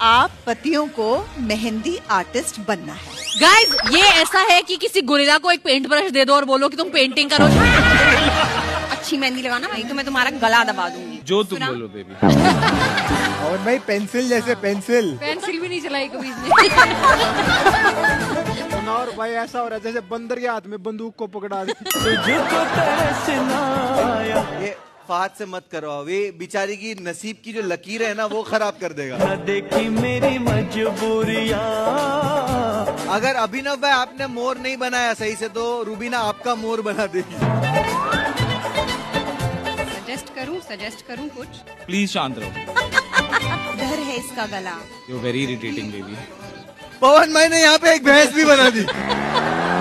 आप पतियों को मेहंदी आर्टिस्ट बनना है। गाइस, ये ऐसा है कि किसी गुरिल्ला को एक पेंट ब्रश दे दो और बोलो कि तुम पेंटिंग करो। अच्छी मेहंदी लगाना, नहीं तो मैं तुम्हारा गला दबा दूंगी। जो तुम बोलो बेबी। और भाई पेंसिल जैसे पेंसिल भी नहीं चलाई कभी इसने। और भाई ऐसा हो रहा है जैसे बंदर के हाथ में बंदूक को पकड़ा दे। ये फात से मत करवाओ, ये बेचारी की नसीब की जो लकीर है ना वो खराब कर देगा। देखी मेरी मजबूरियां। अगर अभिनव भाई आपने मोर नहीं बनाया सही से तो रूबीना आपका मोर बना देगी। सजेस्ट करूं कुछ? प्लीज शांत रहो। डर है इसका गला। You very irritating baby. Pawan भाई ने यहाँ पे एक भैंस भी बना दी।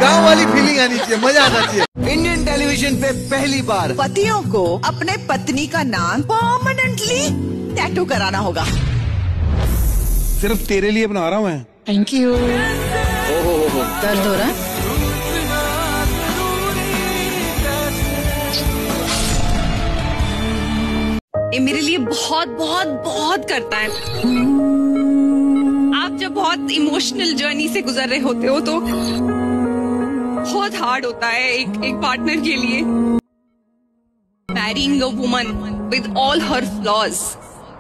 गांव वाली फीलिंग आनी चाहिए, मजा आना चाहिए। इंडियन टेलीविजन पे पहली बार पतियों को अपने पत्नी का नाम परमानेंटली टैटू कराना होगा। सिर्फ तेरे लिए बना रहा हूँ मैं। Thank you. दर्द हो रहा है? ये मेरे लिए बहुत बहुत बहुत करता है। आप जब बहुत इमोशनल जर्नी से गुजर रहे होते हो तो बहुत हार्ड होता है एक पार्टनर के लिए। Marrying a woman with all her flaws.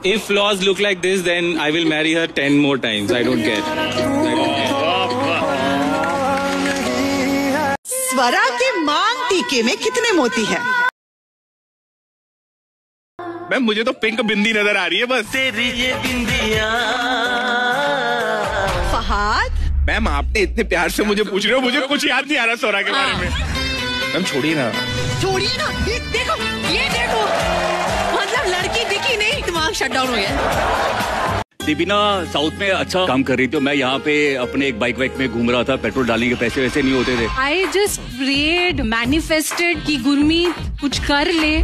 If flaws look like this, then I will marry her 10 more times. I don't care. स्वरा के मांग टीके में कितने मोती हैं? मैम मुझे तो पिंक बिंदी नजर आ रही है बस। तेरी ये बिंदियां। फहाद, मैम आपने इतने प्यार से मुझे पूछ रहे हो, मुझे कुछ याद नहीं आ रहा स्वरा के बारे में। मैम छोड़िए ना। छोड़िए ना, ये देखो। मतलब लड़की दिखी नहीं, दिमाग शट डाउन हो गया। दीपिना साउथ में अच्छा काम कर रही थी, मैं यहाँ पे अपने एक बाइक में घूम रहा था, पेट्रोल डालने के पैसे वैसे नहीं होते थे। आई जस्ट प्रेड, मैनिफेस्टेड कि गुरमीत कुछ कर ले,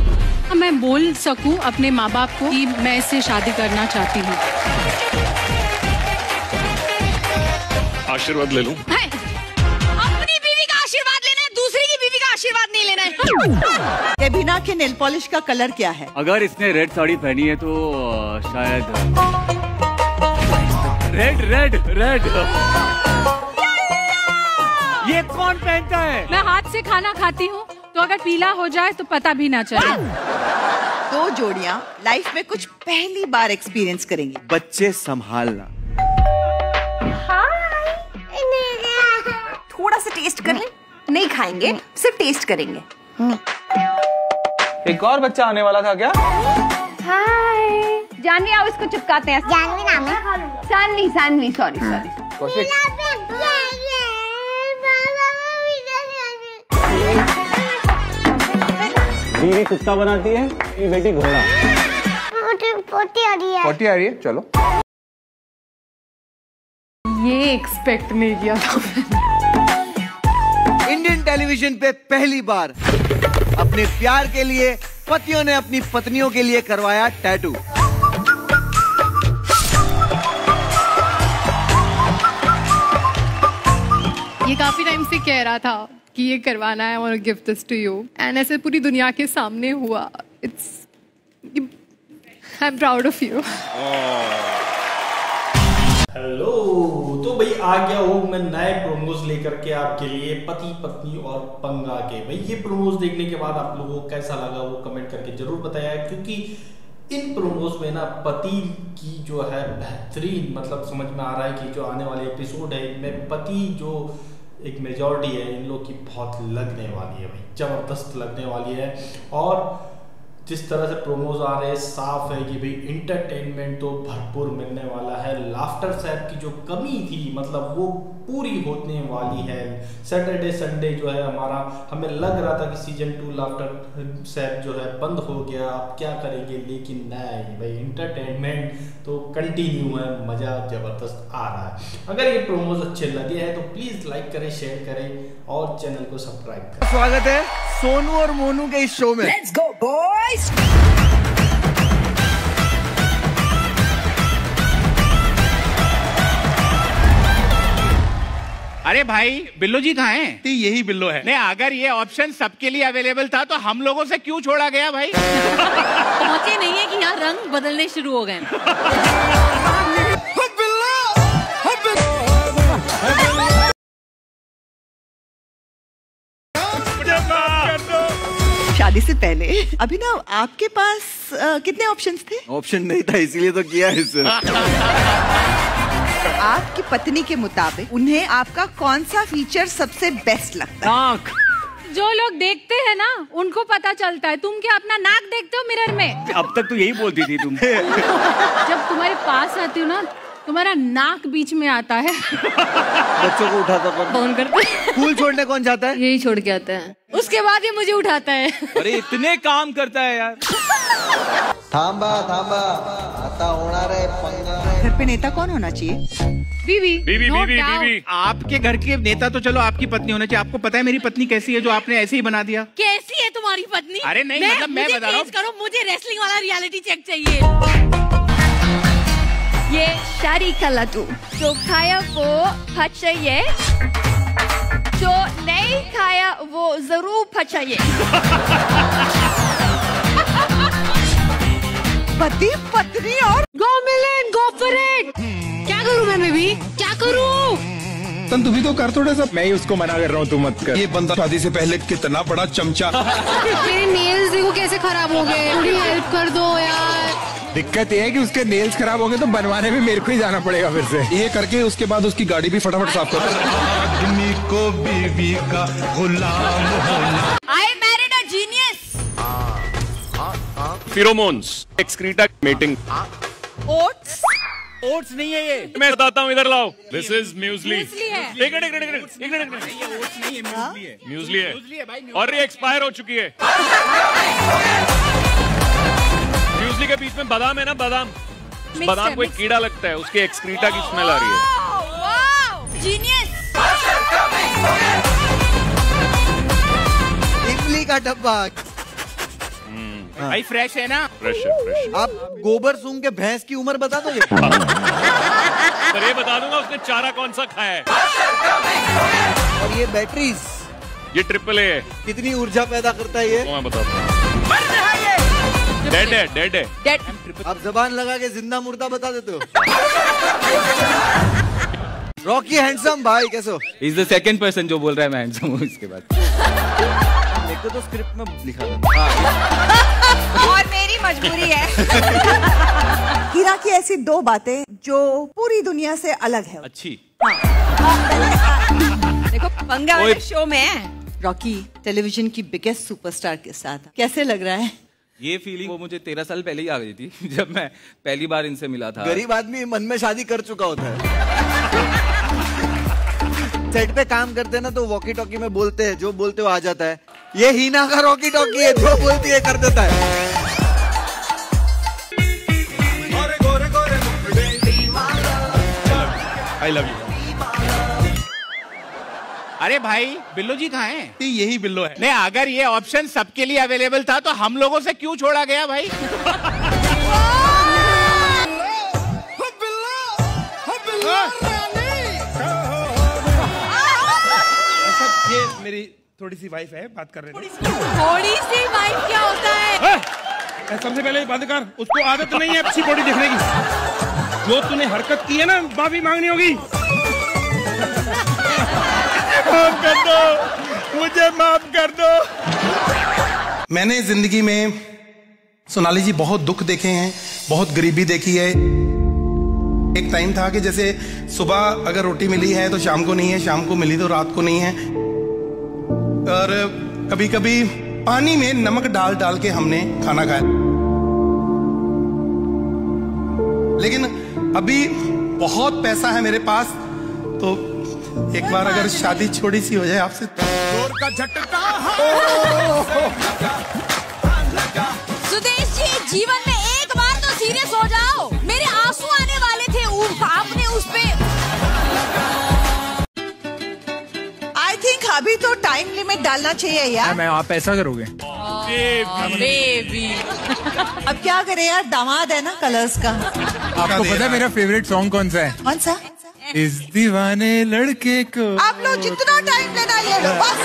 मैं बोल सकूं अपने माँ बाप को कि मैं इससे शादी करना चाहती हूँ। आशीर्वाद ले लूं? अपनी बीवी का आशीर्वाद लेना है, दूसरी की बीवी का आशीर्वाद नहीं लेना है। एबिना के नेल पॉलिश का कलर क्या है? अगर इसने रेड साड़ी पहनी है तो शायद रेड। ये कौन पहनता है? मैं हाथ से खाना खाती हूँ तो अगर पीला हो जाए तो पता भी ना चले। दो जोड़ियां लाइफ में कुछ पहली बार एक्सपीरियंस करेंगी। बच्चे संभालना। थोड़ा सा टेस्ट कर ले। नहीं खाएंगे, सिर्फ टेस्ट करेंगे। एक और बच्चा आने वाला था क्या? हाय जानवी, आओ इसको चिपकाते हैं। जानवी नाम है। सानवी, सॉरी। बीवी कुत्ता बनाती है, ये बेटी घोड़ा। पोटी आ रही है। चलो। ये एक्सपेक्ट नहीं किया था मैंने। इंडियन टेलीविजन पे पहली बार अपने प्यार के लिए पतियों ने अपनी पत्नियों के लिए करवाया टैटू। ये काफी टाइम से कह रहा था कि ये करवाना है, और gift this to you, and ऐसे पूरी दुनिया के सामने हुआ। I am proud of you. Hello, तो भाई आ गया हूँ मैं नए प्रोमोज लेकर के आपके लिए, पति पत्नी और पंगा के। भाई ये प्रोमोज देखने के बाद आप लोगों को कैसा लगा वो कमेंट करके जरूर बताया, क्योंकि इन प्रोमोज में ना पति की जो है बेहतरीन मतलब समझ में आ रहा है कि जो आने वाले एपिसोड है इनमें पति जो एक मेजॉरिटी है इन लोग की बहुत लगने वाली है भाई, जबरदस्त लगने वाली है। और जिस तरह से प्रोमोज आ रहे हैं साफ है कि भाई इंटरटेनमेंट तो भरपूर मिलने वाला है। लाफ्टर सैप की जो कमी थी मतलब वो पूरी होने वाली है। सैटरडे संडे जो है हमारा, हमें लग रहा था कि सीजन 2 लाफ्टर सैप जो है बंद हो गया, अब क्या करेंगे, लेकिन नहीं भाई इंटरटेनमेंट तो कंटिन्यू है, मजा जबरदस्त आ रहा है। अगर ये प्रोमोज अच्छे लगे हैं तो प्लीज लाइक करें, शेयर करें और चैनल को सब्सक्राइब करें। स्वागत है सोनू और मोनू के इस शो में। Let's go boys. अरे भाई बिल्लो जी कहाँ हैं? तो यही बिल्लो है। नहीं, अगर ये ऑप्शन सबके लिए अवेलेबल था तो हम लोगों से क्यों छोड़ा गया भाई? पहुंचे नहीं है कि यहाँ रंग बदलने शुरू हो गए। पहले अभिनव, आपके पास कितने ऑप्शंस थे? ऑप्शन नहीं था इसीलिए तो किया है सर। आपकी पत्नी के मुताबिक उन्हें आपका कौन सा फीचर सबसे बेस्ट लगता है? नाक। जो लोग देखते हैं ना उनको पता चलता है। तुम क्या अपना नाक देखते हो मिरर में? अब तक तो यही बोलती थी तुम। जब तुम्हारे पास आती हो ना, तुम्हारा नाक बीच में आता है। बच्चों को उठाता फोन करते। स्कूल छोड़ने कौन जाता है? यही छोड़ के आता है, उसके बाद ये मुझे उठाता है। अरे इतने काम करता है यार। थांबा थांबा, आता होणार है पंगा। घर पे नेता कौन होना चाहिए? बीवी। बीवी No बीवी doubt। बीवी। आपके घर के नेता तो चलो आपकी पत्नी होना चाहिए। आपको पता है मेरी पत्नी कैसी है जो आपने ऐसे ही बना दिया? कैसी है तुम्हारी पत्नी? अरे नहीं, मतलब मैं बता रहा हूँ। करो, मुझे रेसलिंग वाला रियलिटी चेक चाहिए। ये शादी का लड्डू जो खाया वो पचाइए, जो नहीं खाया वो जरूर पचाइए। पति पत्नी और गो मिलन, गो फॉर इट। क्या करूं मैं बेबी, क्या करूं? तू भी तो कर थोड़ा सा। मैं ही उसको मना कर रहा हूँ, तू मत कर। ये बंदा शादी से पहले कितना बड़ा चमचा। मेरे नेल्स देखो कैसे खराब हो गए, थोड़ी हेल्प कर दो यार। दिक्कत ये है कि उसके नेल्स खराब हो गए तो बनवाने में मेरे को ही जाना पड़ेगा फिर से। ये करके उसके बाद उसकी गाड़ी भी फटाफट साफ कर। आदमी को बीवी का गुलाम होना। I married a genius। Pheromones, excreta, mating. Oats. Oats नहीं है ये। मैं बताता हूँ, इधर लाओ। This is muesli. है। म्यूजली है और ये एक्सपायर हो चुकी है। म्यूजली के बीच में बादाम है ना, बादाम। बादाम को एक कीड़ा लगता है, उसके एक्सक्रीटा की स्मेल आ रही है। जीनियस। इमली का डब्बा। भाई फ्रेश है ना? फ्रेश है, फ्रेश। आप गोबर सूंघ के भैंस की उम्र बता दोगे? सर ये बता दूंगा उसने चारा कौन सा खाया है। और ये बैटरीज, ये ट्रिपल ए है। कितनी ऊर्जा पैदा करता है ये? मैं बताता हूँ। डेड है, डेड है। डेड। आप जबान लगा के जिंदा मुर्दा बता देते हो। रॉकी हैंडसम भाई कैसे हो? इज द सेकंड पर्सन जो बोल रहा है मैं हैंडसम हूँ इसके बाद। देखो तो स्क्रिप्ट में लिखा था। और मेरी मजबूरी है। हीरा की ऐसी दो बातें जो पूरी दुनिया से अलग है। अच्छी। देखो पंगा वाले शो में है। रॉकी टेलीविजन की बिगेस्ट सुपरस्टार के साथ कैसे लग रहा है? ये फीलिंग वो मुझे 13 साल पहले ही आ गई थी जब मैं पहली बार इनसे मिला था। गरीब आदमी मन में शादी कर चुका होता है। सेट पे काम करते हैं ना तो वॉकी टॉकी में बोलते हैं, जो बोलते हो आ जाता है। ये हीना का वॉकी टॉकी है, जो बोलती है कर देता है। I love you. अरे भाई बिल्लो जी कहाँ हैं? यही बिल्लो है। नहीं, अगर ये ऑप्शन सबके लिए अवेलेबल था तो हम लोगों से क्यों छोड़ा गया भाई? ये मेरी थोड़ी सी वाइफ है, बात कर रहे थे। थोड़ी सी वाइफ क्या होता है? सबसे पहले बंद कर, उसको आदत नहीं है अच्छी बॉडी देखने की। जो तूने हरकत की है ना, माफी मांगनी होगी। माफ कर दो, मुझे माफ कर दो। मैंने जिंदगी में सोनाली जी बहुत दुख देखे हैं, बहुत गरीबी देखी है। एक टाइम था कि जैसे सुबह अगर रोटी मिली है तो शाम को नहीं है, शाम को मिली तो रात को नहीं है। और कभी कभी पानी में नमक डाल डाल के हमने खाना खाया। लेकिन अभी बहुत पैसा है मेरे पास, तो एक बार अगर शादी छोटी सी हो जाए आपसे। जोर का झटका। सुदेश जी, जीवन में एक बार तो सीरियस हो जाओ। मेरे आंसू आने वाले थे, आपने उस पे। आई थिंक अभी तो टाइम लिमिट डालना चाहिए यार। मैं आप ऐसा करोगे? बेबी। अब क्या करें यार, दामाद है ना कलर्स का। आपको पता है मेरा फेवरेट सॉन्ग कौन सा है? कौन सा? इस दीवाने लड़के को। आप लोग जितना टाइम लेना ले लो बस।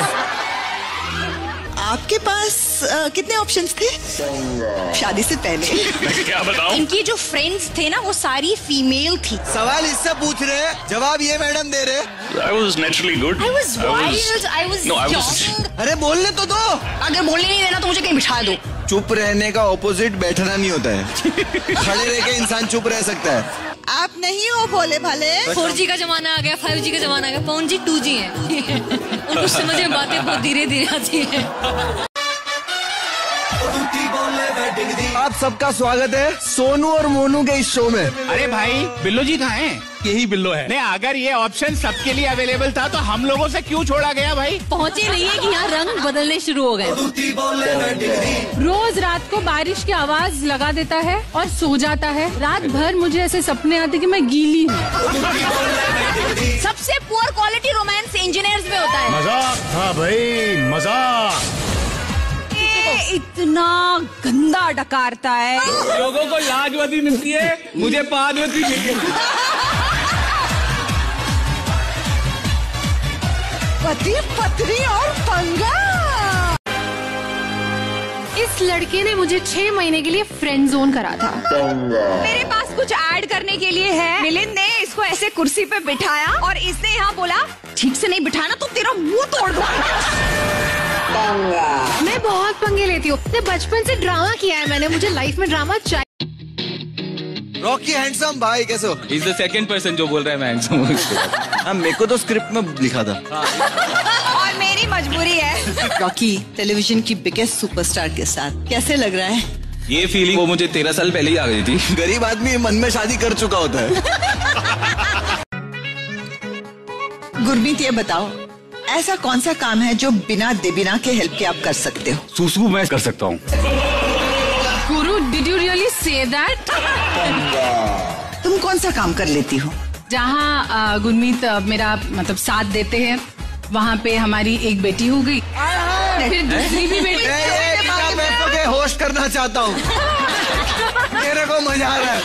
आपके पास कितने ऑप्शंस थे शादी से पहले? क्या बताऊं? इनकी जो फ्रेंड्स थे ना वो सारी फीमेल थी। सवाल इससे पूछ रहे हैं, जवाब ये मैडम दे रहे। I was naturally good. I was wild, I was young. अरे बोलने तो दो। अगर बोलने नहीं देना तो मुझे कहीं बिठा दो। चुप रहने का ऑपोजिट बैठना नहीं होता है। खड़े रह के इंसान चुप रह सकता है। आप नहीं हो भोले भाले। 4G का जमाना आ गया, 5G का जमाना आ गया, 4G 2G है। उनको समझ में बातें बहुत धीरे धीरे आती है। आप सबका स्वागत है सोनू और मोनू के इस शो में। अरे भाई बिल्लो जी कहाँ हैं? यही बिल्लो है। नहीं, अगर ये ऑप्शन सबके लिए अवेलेबल था तो हम लोगों से क्यों छोड़ा गया भाई? पहुँचे नहीं है कि यहाँ रंग बदलने शुरू हो गए। रोज रात को बारिश की आवाज लगा देता है और सो जाता है। रात भर मुझे ऐसे सपने आते कि मैं गीली हूँ। सबसे पुअर क्वालिटी रोमांस इंजीनियर्स में होता है। मजाक था भाई, मजाक। इतना गंदा डकारता है। लोगों को लाजवती मिलती है, मुझे पादवती मिलती है। पति पत्नी और पंगा। इस लड़के ने मुझे 6 महीने के लिए फ्रेंड जोन करा था। मेरे पास कुछ ऐड करने के लिए है। मिलिंद ने इसको ऐसे कुर्सी पे बिठाया और इसने यहाँ बोला ठीक से नहीं बिठाना तो तेरा मुंह तोड़ दूंगा। मैं बहुत पंगे लेती हूँ। बचपन से ड्रामा किया है मैंने, मुझे लाइफ में ड्रामा चाहिए। रॉकी हैंडसम भाई कैसे हो? He's the second person जो बोल रहा है मैं हैंडसम हूँ। हाँ, मेरे को तो स्क्रिप्ट में लिखा था। और मेरी मजबूरी है। रॉकी टेलीविजन की बिगेस्ट सुपरस्टार के साथ कैसे लग रहा है? ये फीलिंग वो मुझे 13 साल पहले ही आ गई थी। गरीब आदमी मन में शादी कर चुका होता है। गुरमीत ये बताओ, ऐसा कौन सा काम है जो बिना देबिना के हेल्प के आप कर सकते हो? सुसु मैं कर सकता हूँ। गुरु, did you really say that? तुम कौन सा काम कर लेती हो? जहाँ गुरमीत मेरा मतलब साथ देते हैं, वहाँ पे हमारी एक बेटी हो गई, फिर दूसरी भी बेटी। मैं होस्ट करना चाहता हूँ। मेरे को मजा आ रहा है।